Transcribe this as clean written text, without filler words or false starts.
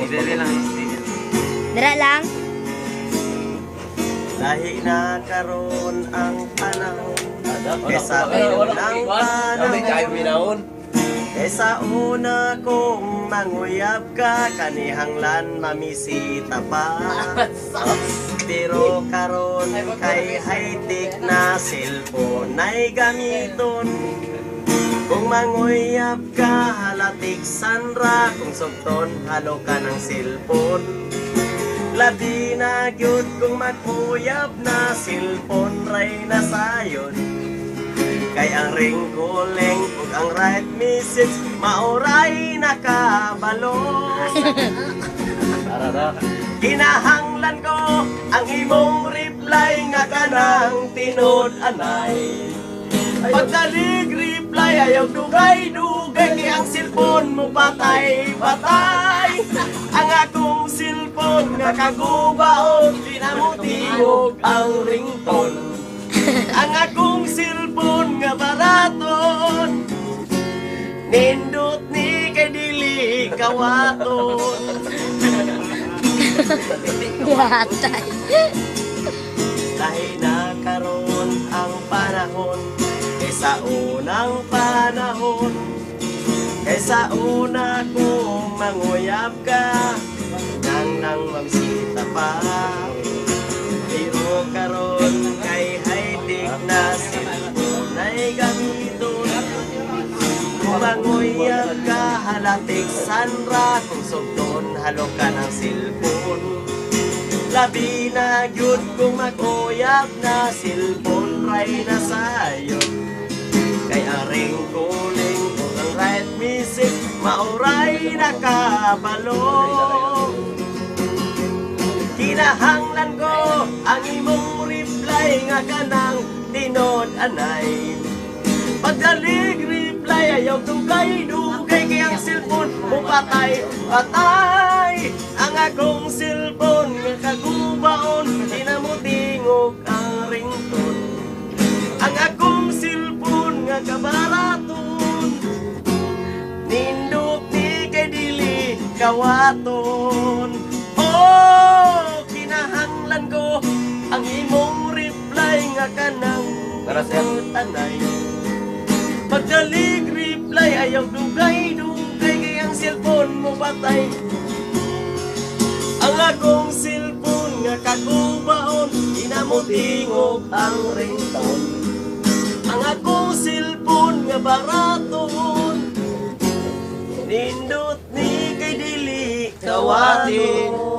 Dire lang, dire. Dara lang. Lahi na karon ang panahon kesa unang panahon. Kesa una kong manguyab ka, kanihanglan mamisita pa. Pero karon kay high-tech na cellphone ay gamiton. Kung manguyab ka, halatik sanra. Kung sugton, halo ka ng cellphone. Labi na gyud kung mag-uyab na, cellphone ray na sayon. Kay ang ring calling ug ang right message mauray nakabalo. Kinahanglan ko ang imong reply nga kanang tinod-anay. Pagdalig reply ayaw dugay-dugay, kay ang cellphone mo patay-patay. Ang akong cellphone nga kagubaon, di na mo tingog ang ringtone. Ang akong cellphone nga baraton, nindot ni kay dili kawaton. Yatay. Lahi na karon ang panahon kaysa unang panahon. Kaysa una kong manguyab ka, nang mamisita pa. Pero karon kay high-tech na cellphone ay gamiton. Kung manguyab ka, halatik sanra. Kung sugton, halo ka ng cellphone. Labi na gyud kung mag-uyab na, cellphone ray na sayo. Kay aring calling o ang right message mauray nakabalo. Kinahanglan ko ang imong reply nga kanang tinod-anay. Pagdalig reply ayaw dugay-dugay, kay ang cellphone mo patay-patay. Ang akong cellphone nga kagubaon, di na mo tingog ang ringtone. Ang akong cellphone nga kabaraton, nindot ni kay dili kawaton. Oh, kinahanglan ko ang imong reply nga kanang tinod-anay. Pagdalig reply ayaw dugay-dugay, kay ang cellphone mo patay. Ang akong cellphone nga kagubaon, di na mo tingog ang ringtone. Ang akong cellphone nga baraton, nindot ni kay dili kawaton.